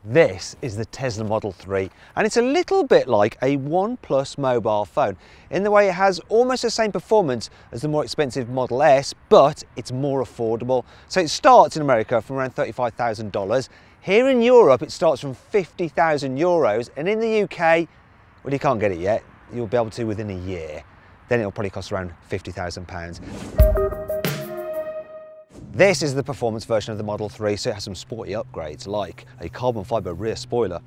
This is the Tesla Model 3, and it's a little bit like a OnePlus mobile phone in the way it has almost the same performance as the more expensive Model S, but it's more affordable. So it starts in America from around $35,000. Here in Europe, it starts from 50,000 euros, and in the UK, well, you can't get it yet. You'll be able to within a year. Then it'll probably cost around £50,000. This is the performance version of the Model 3, so it has some sporty upgrades like a carbon fibre rear spoiler,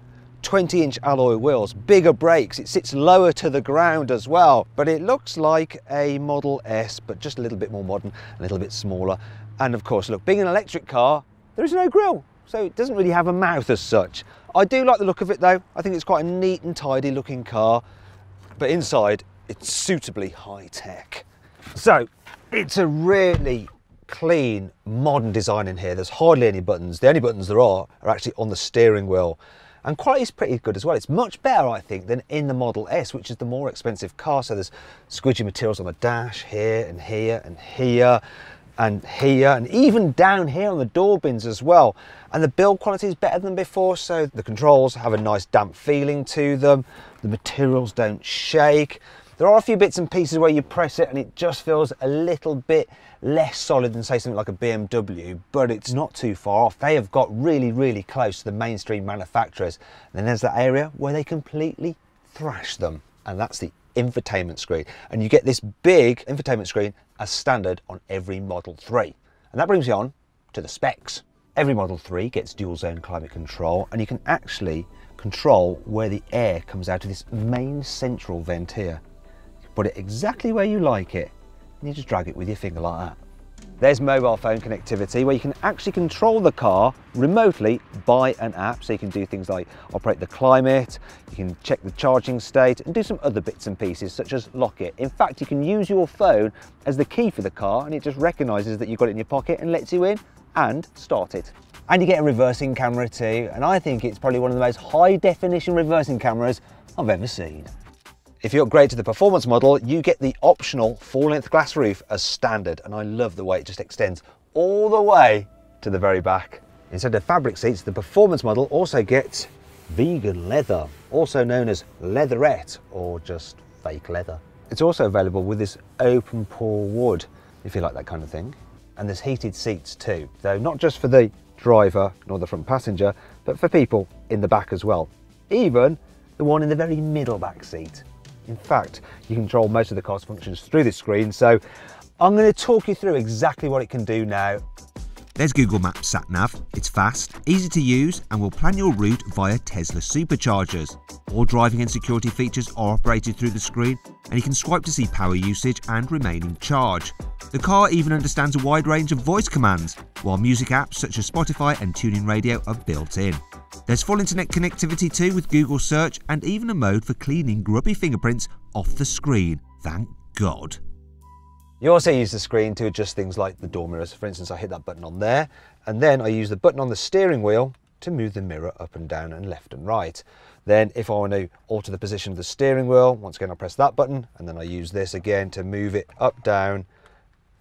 20-inch alloy wheels, bigger brakes, it sits lower to the ground as well, but it looks like a Model S, but just a little bit more modern, a little bit smaller. And of course, look, being an electric car, there is no grille, so it doesn't really have a mouth as such. I do like the look of it though. I think it's quite a neat and tidy looking car, but inside it's suitably high tech. So it's a really clean, modern design in here. There's hardly any buttons. The only buttons there are actually on the steering wheel. And quality is pretty good as well. It's much better, I think, than in the Model S, which is the more expensive car. So there's squidgy materials on the dash here and here and here and here, and even down here on the door bins as well. And the build quality is better than before, so the controls have a nice damp feeling to them. The materials don't shake. There are a few bits and pieces where you press it and it just feels a little bit less solid than, say, something like a BMW, but it's not too far off. They have got really, really close to the mainstream manufacturers. And then there's that area where they completely thrash them, and that's the infotainment screen. And you get this big infotainment screen as standard on every Model 3. And that brings me on to the specs. Every Model 3 gets dual zone climate control, and you can actually control where the air comes out of this main central vent here. Put it exactly where you like it, and you just drag it with your finger like that. There's mobile phone connectivity where you can actually control the car remotely by an app, so you can do things like operate the climate, you can check the charging state and do some other bits and pieces such as lock it. In fact, you can use your phone as the key for the car, and it just recognises that you've got it in your pocket and lets you in and start it. And you get a reversing camera too, and I think it's probably one of the most high definition reversing cameras I've ever seen. If you upgrade to the performance model, you get the optional full-length glass roof as standard, and I love the way it just extends all the way to the very back. Instead of fabric seats, the performance model also gets vegan leather, also known as leatherette or just fake leather. It's also available with this open pore wood, if you like that kind of thing. And there's heated seats too, though not just for the driver nor the front passenger, but for people in the back as well. Even the one in the very middle back seat. In fact, you can control most of the car's functions through this screen, so I'm going to talk you through exactly what it can do now. There's Google Maps Sat Nav. It's fast, easy to use, and will plan your route via Tesla superchargers. All driving and security features are operated through the screen, and you can swipe to see power usage and remaining charge. The car even understands a wide range of voice commands, while music apps such as Spotify and TuneIn Radio are built in. There's full internet connectivity too with Google Search, and even a mode for cleaning grubby fingerprints off the screen. Thank God. You also use the screen to adjust things like the door mirrors. For instance, I hit that button on there, and then I use the button on the steering wheel to move the mirror up and down and left and right. Then if I want to alter the position of the steering wheel, once again I press that button, and then I use this again to move it up, down,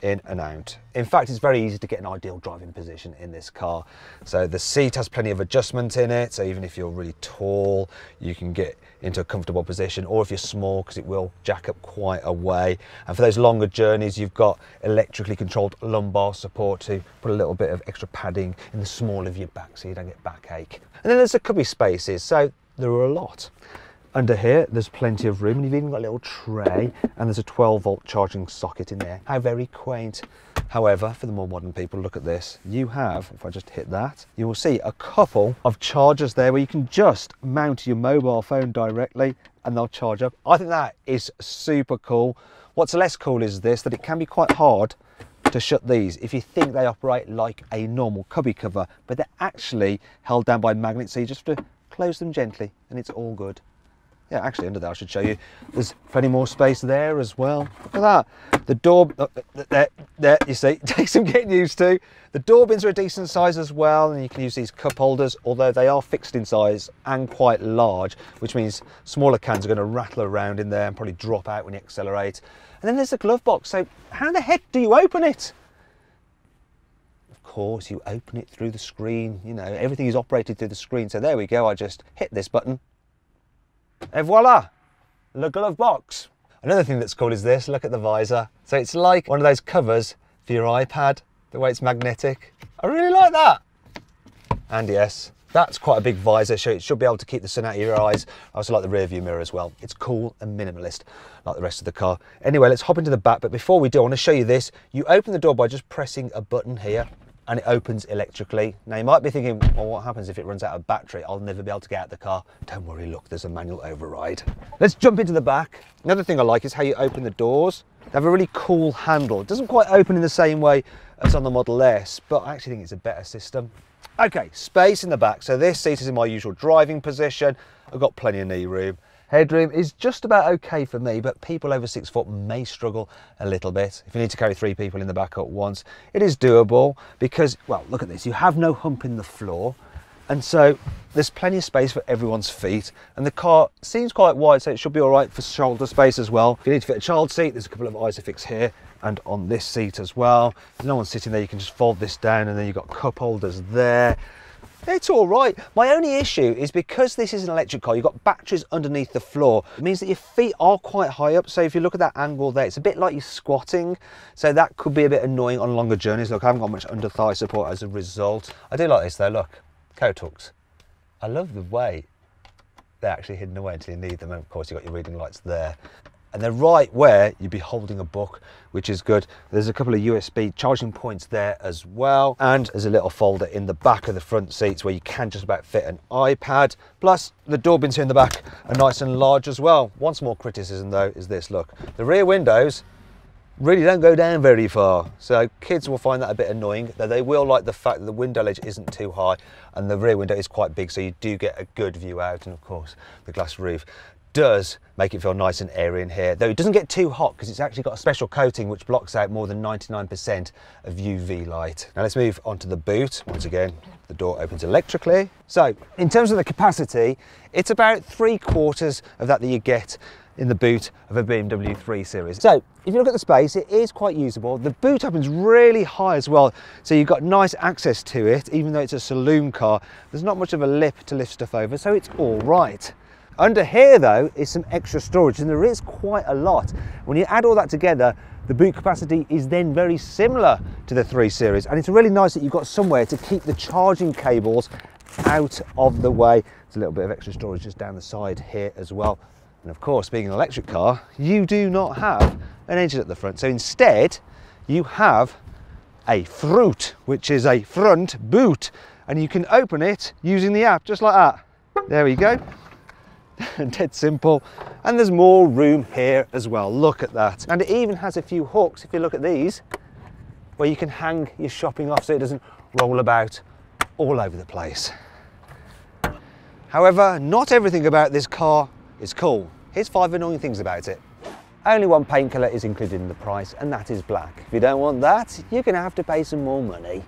in and out. In fact, it's very easy to get an ideal driving position in this car. So the seat has plenty of adjustment in it, so even if you're really tall, you can get into a comfortable position, or if you're small, because it will jack up quite a way. And for those longer journeys, you've got electrically controlled lumbar support to put a little bit of extra padding in the small of your back so you don't get backache. And then there's the cubby spaces, so there are a lot. Under here, there's plenty of room, and you've even got a little tray, and there's a 12-volt charging socket in there. How very quaint. However, for the more modern people, look at this. You have, if I just hit that, you will see a couple of chargers there where you can just mount your mobile phone directly and they'll charge up. I think that is super cool. What's less cool is this, that it can be quite hard to shut these if you think they operate like a normal cubby cover, but they're actually held down by magnets, so you just have to close them gently and it's all good. Yeah, actually under there I should show you, there's plenty more space there as well. Look at that. The door, there you see, it takes some getting used to. The door bins are a decent size as well, and you can use these cup holders, although they are fixed in size and quite large, which means smaller cans are going to rattle around in there and probably drop out when you accelerate. And then there's the glove box, so how the heck do you open it? Of course, you open it through the screen. You know, everything is operated through the screen. So there we go. I just hit this button and voila, the glove box. Another thing that's cool is this. Look at the visor. So it's like one of those covers for your iPad, the way it's magnetic. I really like that. And yes, that's quite a big visor, so it should be able to keep the sun out of your eyes. I also like the rear view mirror as well. It's cool and minimalist, like the rest of the car. Anyway, let's hop into the back, but before we do, I want to show you this. You open the door by just pressing a button here, and it opens electrically. Now you might be thinking, well, what happens if it runs out of battery? I'll never be able to get out of the car. Don't worry, look, there's a manual override. Let's jump into the back. Another thing I like is how you open the doors. They have a really cool handle. It doesn't quite open in the same way as on the Model S, but I actually think it's a better system. Okay, space in the back. So this seat is in my usual driving position. I've got plenty of knee room. Headroom is just about okay for me, but people over 6 foot may struggle a little bit. If you need to carry 3 people in the back at once, it is doable because, well, look at this. You have no hump in the floor. And so there's plenty of space for everyone's feet. And the car seems quite wide, so it should be all right for shoulder space as well. If you need to fit a child seat, there's a couple of Isofix here and on this seat as well. There's no one sitting there. You can just fold this down and then you've got cup holders there. It's all right. My only issue is because this is an electric car, you've got batteries underneath the floor. It means that your feet are quite high up. So if you look at that angle there, it's a bit like you're squatting. So that could be a bit annoying on longer journeys. Look, I haven't got much under thigh support as a result. I do like this though, look, coat hooks. I love the way they're actually hidden away until you need them. And of course, you've got your reading lights there. And they're right where you'd be holding a book, which is good. There's a couple of USB charging points there as well. And there's a little folder in the back of the front seats where you can just about fit an iPad. Plus the door bins here in the back are nice and large as well. One small criticism though is this, look, the rear windows really don't go down very far. So kids will find that a bit annoying, though they will like the fact that the window ledge isn't too high and the rear window is quite big, so you do get a good view out. And of course, the glass roof does make it feel nice and airy in here, though it doesn't get too hot because it's actually got a special coating which blocks out more than 99% of UV light. Now let's move on to the boot. Once again, the door opens electrically. So in terms of the capacity, it's about 3/4 of that you get in the boot of a BMW 3 Series. So if you look at the space, it is quite usable. The boot opens really high as well, so you've got nice access to it. Even though it's a saloon car, there's not much of a lip to lift stuff over, so it's all right. Under here though is some extra storage, and there is quite a lot. When you add all that together, the boot capacity is then very similar to the 3 Series, and it's really nice that you've got somewhere to keep the charging cables out of the way. There's a little bit of extra storage just down the side here as well. And of course, being an electric car, you do not have an engine at the front. So instead, you have a fruit, which is a front boot, and you can open it using the app, just like that. There we go. Dead simple. And there's more room here as well. Look at that. And it even has a few hooks, if you look at these, where you can hang your shopping off so it doesn't roll about all over the place. However, not everything about this car is cool. Here's 5 annoying things about it. Only one paint colour is included in the price, and that is black. If you don't want that, you're going to have to pay some more money.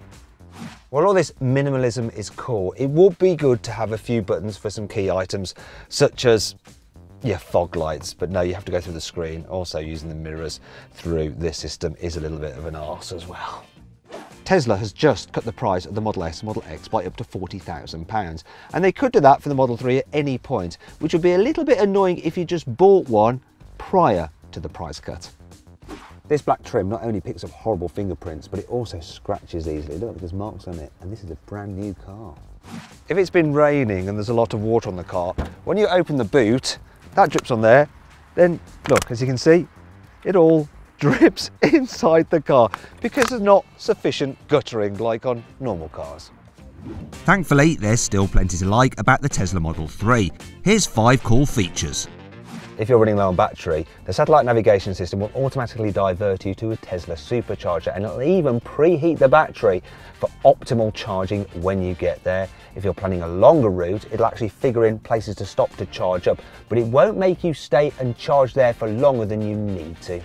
While all this minimalism is cool, it would be good to have a few buttons for some key items, such as, yeah, fog lights, but no, you have to go through the screen. Also, using the mirrors through this system is a little bit of an arse as well. Tesla has just cut the price of the Model S, Model X by up to £40,000, and they could do that for the Model 3 at any point, which would be a little bit annoying if you just bought one prior to the price cut. This black trim not only picks up horrible fingerprints, but it also scratches easily. Look, there's marks on it, and this is a brand new car. If it's been raining and there's a lot of water on the car, when you open the boot, that drips on there, then look, as you can see, it all drips inside the car because there's not sufficient guttering like on normal cars. Thankfully, there's still plenty to like about the Tesla Model 3. Here's 5 cool features. If you're running low on battery, the satellite navigation system will automatically divert you to a Tesla supercharger, and it'll even preheat the battery for optimal charging when you get there. If you're planning a longer route, it'll actually figure in places to stop to charge up, but it won't make you stay and charge there for longer than you need to.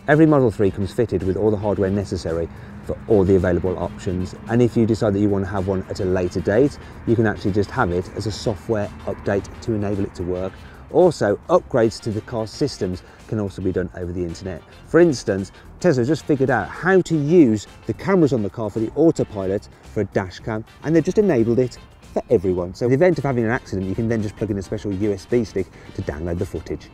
Every Model 3 comes fitted with all the hardware necessary for all the available options, and if you decide that you want to have one at a later date, you can actually just have it as a software update to enable it to work. Also, upgrades to the car's systems can also be done over the internet. For instance, Tesla just figured out how to use the cameras on the car for the autopilot for a dash cam, and they've just enabled it for everyone. So in the event of having an accident, you can then just plug in a special USB stick to download the footage.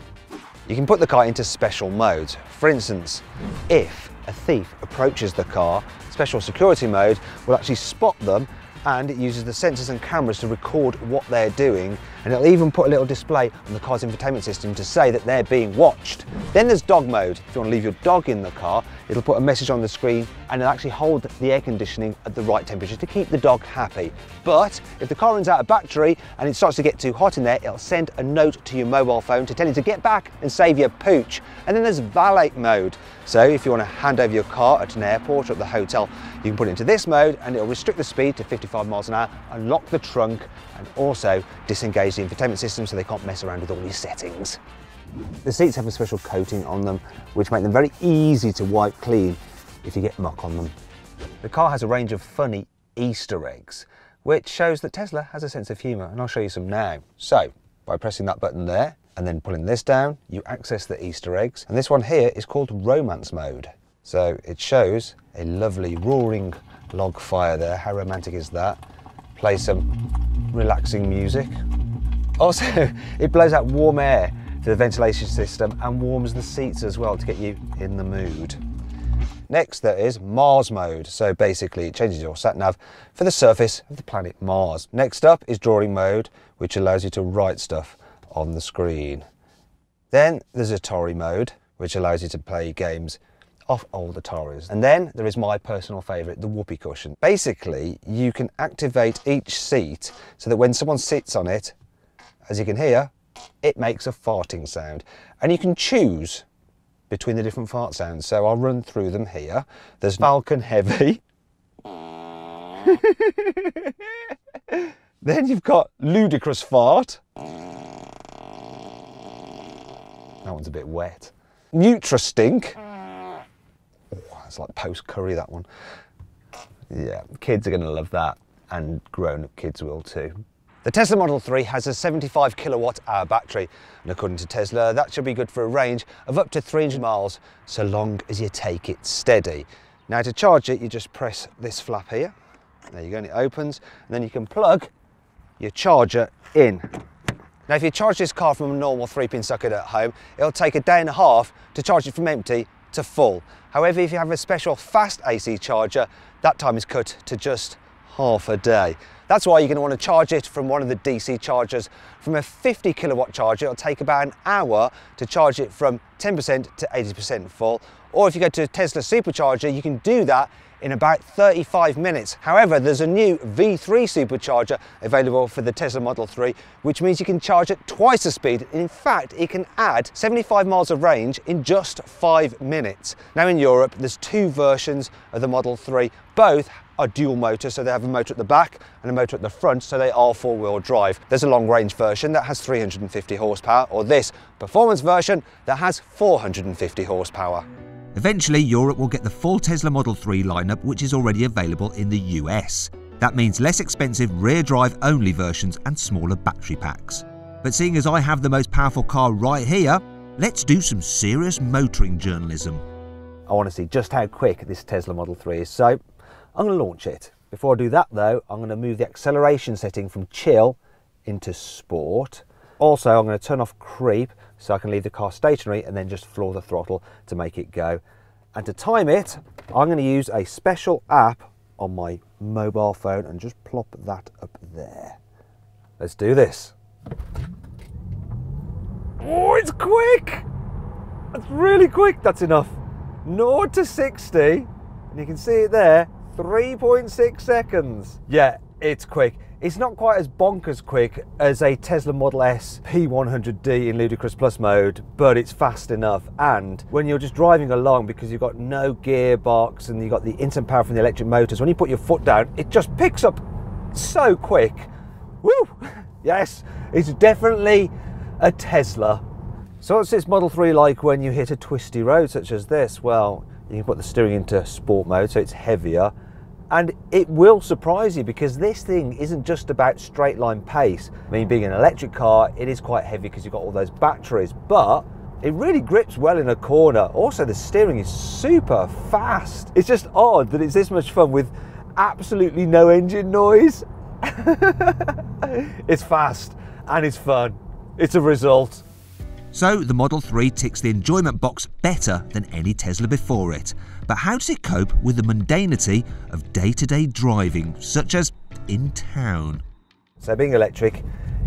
You can put the car into special modes. For instance, if a thief approaches the car, special security mode will actually spot them, and it uses the sensors and cameras to record what they're doing, and it'll even put a little display on the car's infotainment system to say that they're being watched. Then there's dog mode. If you want to leave your dog in the car, it'll put a message on the screen and it'll actually hold the air conditioning at the right temperature to keep the dog happy. But if the car runs out of battery and it starts to get too hot in there, it'll send a note to your mobile phone to tell you to get back and save your pooch. And then there's valet mode. So if you want to hand over your car at an airport or at the hotel, you can put it into this mode and it'll restrict the speed to 55 miles an hour, unlock the trunk, and also disengage the infotainment system so they can't mess around with all these settings. The seats have a special coating on them which make them very easy to wipe clean if you get muck on them. The car has a range of funny Easter eggs, which shows that Tesla has a sense of humour, and I'll show you some now. So, by pressing that button there and then pulling this down, you access the Easter eggs, and this one here is called romance mode. So it shows a lovely roaring log fire there. How romantic is that? Play some relaxing music. Also, it blows out warm air to the ventilation system and warms the seats as well to get you in the mood. Next there is Mars mode. So basically it changes your sat-nav for the surface of the planet Mars. Next up is drawing mode, which allows you to write stuff on the screen. Then there's Atari mode, which allows you to play games off old Ataris. And then there is my personal favourite, the Whoopee Cushion. Basically, you can activate each seat so that when someone sits on it, as you can hear, it makes a farting sound. And you can choose between the different fart sounds. So I'll run through them here. There's Falcon Heavy. Then you've got Ludicrous Fart. That one's a bit wet. Nutra Stink. It's like post-curry, that one. Yeah, kids are going to love that, and grown-up kids will too. The Tesla Model 3 has a 75 kilowatt-hour battery, and according to Tesla, that should be good for a range of up to 300 miles, so long as you take it steady. Now to charge it, you just press this flap here. There you go, and it opens, and then you can plug your charger in. Now if you charge this car from a normal 3-pin socket at home, it'll take a day and a half to charge it from empty to full. However, if you have a special fast AC charger, that time is cut to just half a day. That's why you're going to want to charge it from one of the DC chargers. From a 50 kilowatt charger, it'll take about an hour to charge it from 10% to 80% full. Or if you go to a Tesla supercharger, you can do that in about 35 minutes. However, there's a new V3 supercharger available for the Tesla Model 3, which means you can charge at twice the speed. In fact, it can add 75 miles of range in just 5 minutes. Now in Europe, there's two versions of the Model 3. Both are dual motor, so they have a motor at the back and a motor at the front, so they are four-wheel drive. There's a long-range version that has 350 horsepower, or this performance version that has 450 horsepower. Eventually, Europe will get the full Tesla Model 3 lineup, which is already available in the US. That means less expensive rear-drive only versions and smaller battery packs. But seeing as I have the most powerful car right here, let's do some serious motoring journalism. I want to see just how quick this Tesla Model 3 is, so I'm going to launch it. Before I do that though, I'm going to move the acceleration setting from chill into sport. Also, I'm going to turn off creep so I can leave the car stationary and then just floor the throttle to make it go. And to time it, I'm going to use a special app on my mobile phone and just plop that up there. Let's do this. Oh, it's quick! That's really quick. That's enough. 0 to 60, and you can see it there, 3.6 seconds. Yeah, it's quick. It's not quite as bonkers quick as a Tesla Model S P100D in Ludicrous Plus mode, but it's fast enough. And when you're just driving along, because you've got no gearbox and you've got the instant power from the electric motors, when you put your foot down, it just picks up so quick. Woo! Yes, it's definitely a Tesla. So what's this Model 3 like when you hit a twisty road such as this? Well, you can put the steering into sport mode, so it's heavier, And it will surprise you because this thing isn't just about straight line pace. I mean, being an electric car, it is quite heavy because you've got all those batteries, but it really grips well in a corner. Also, the steering is super fast. It's just odd that it's this much fun with absolutely no engine noise. It's fast and it's fun. It's a result. So the Model 3 ticks the enjoyment box better than any Tesla before it. But how does it cope with the mundanity of day-to-day driving, such as in town? So being electric,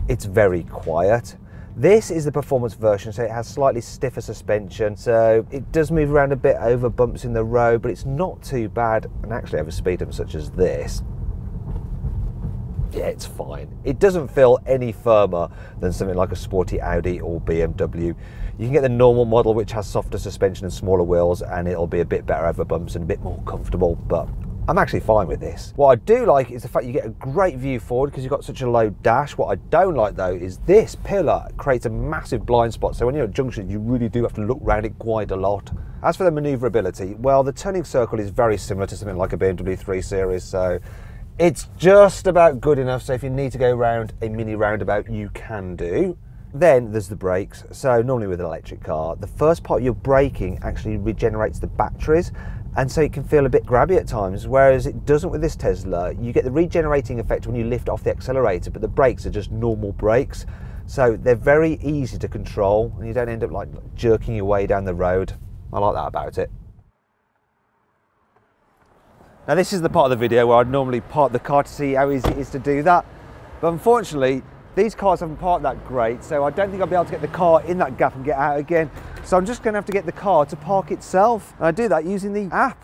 it's very quiet. This is the performance version, so it has slightly stiffer suspension, so it does move around a bit over bumps in the road, but it's not too bad. And actually over speed bumps such as this, yeah, it's fine. It doesn't feel any firmer than something like a sporty Audi or BMW. You can get the normal model, which has softer suspension and smaller wheels, and it'll be a bit better over bumps and a bit more comfortable, but I'm actually fine with this. What I do like is the fact you get a great view forward because you've got such a low dash. What I don't like though is this pillar creates a massive blind spot, so when you're at junctions you really do have to look around it quite a lot. As for the manoeuvrability, well, the turning circle is very similar to something like a BMW 3 Series, so it's just about good enough, so if you need to go around a mini roundabout, you can do. Then there's the brakes. So normally with an electric car, the first part you're braking actually regenerates the batteries, and so it can feel a bit grabby at times, whereas it doesn't with this Tesla. You get the regenerating effect when you lift off the accelerator, but the brakes are just normal brakes. So they're very easy to control, and you don't end up like jerking your way down the road. I like that about it. Now this is the part of the video where I'd normally park the car to see how easy it is to do that. But unfortunately, these cars haven't parked that great, so I don't think I'll be able to get the car in that gap and get out again. So I'm just going to have to get the car to park itself. And I do that using the app.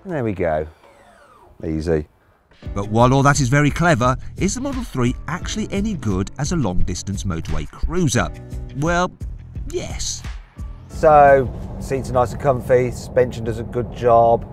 There we go. Easy. But while all that is very clever, is the Model 3 actually any good as a long-distance motorway cruiser? Well, yes. So, seats are nice and comfy, suspension does a good job.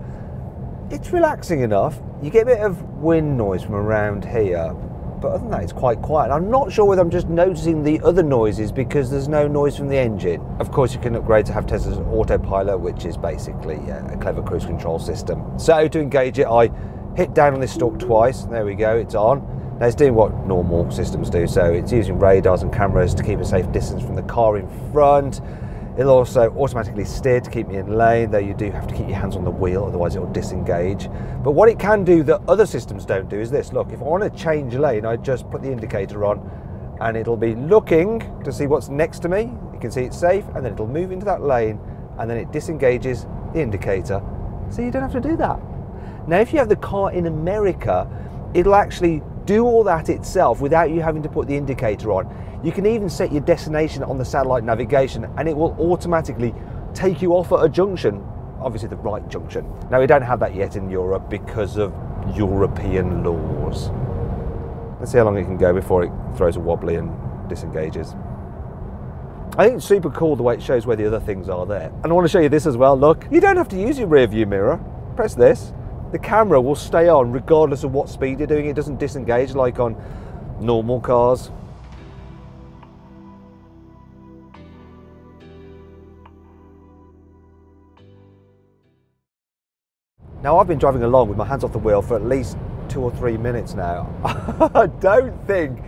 It's relaxing enough. You get a bit of wind noise from around here, but other than that it's quite quiet. I'm not sure whether I'm just noticing the other noises because there's no noise from the engine. Of course you can upgrade to have Tesla's autopilot, which is basically a clever cruise control system. So to engage it, I hit down on this stalk twice. There we go, it's on. Now it's doing what normal systems do, so it's using radars and cameras to keep a safe distance from the car in front. It'll also automatically steer to keep me in lane, though you do have to keep your hands on the wheel, otherwise it'll disengage. But what it can do that other systems don't do is this. Look, if I want to change lane, I just put the indicator on and it'll be looking to see what's next to me. You can see it's safe, and then it'll move into that lane and then it disengages the indicator. So you don't have to do that. Now, if you have the car in America, it'll actually do all that itself without you having to put the indicator on. You can even set your destination on the satellite navigation and it will automatically take you off at a junction, obviously the right junction. Now, we don't have that yet in Europe because of European laws. Let's see how long it can go before it throws a wobbly and disengages. I think it's super cool the way it shows where the other things are there. And I want to show you this as well. Look, you don't have to use your rear view mirror. Press this. The camera will stay on regardless of what speed you're doing. It doesn't disengage like on normal cars. Now, I've been driving along with my hands off the wheel for at least 2 or 3 minutes now. I don't think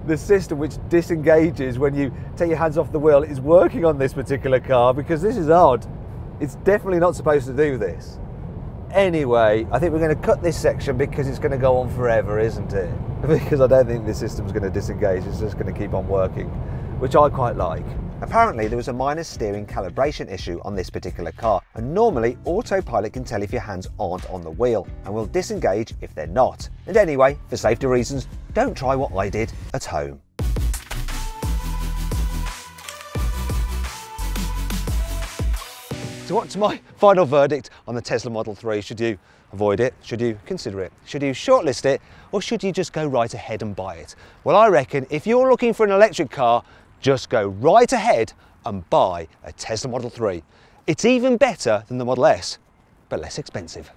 the system which disengages when you take your hands off the wheel is working on this particular car, because this is odd. It's definitely not supposed to do this. Anyway, I think we're going to cut this section because it's going to go on forever, isn't it? Because I don't think this system's going to disengage, it's just going to keep on working, which I quite like. Apparently there was a minor steering calibration issue on this particular car, and normally autopilot can tell if your hands aren't on the wheel and will disengage if they're not. And anyway, for safety reasons, don't try what I did at home. So what's my final verdict on the Tesla Model 3? Should you avoid it? Should you consider it? Should you shortlist it? Or should you just go right ahead and buy it? Well, I reckon if you're looking for an electric car, just go right ahead and buy a Tesla Model 3. It's even better than the Model S, but less expensive.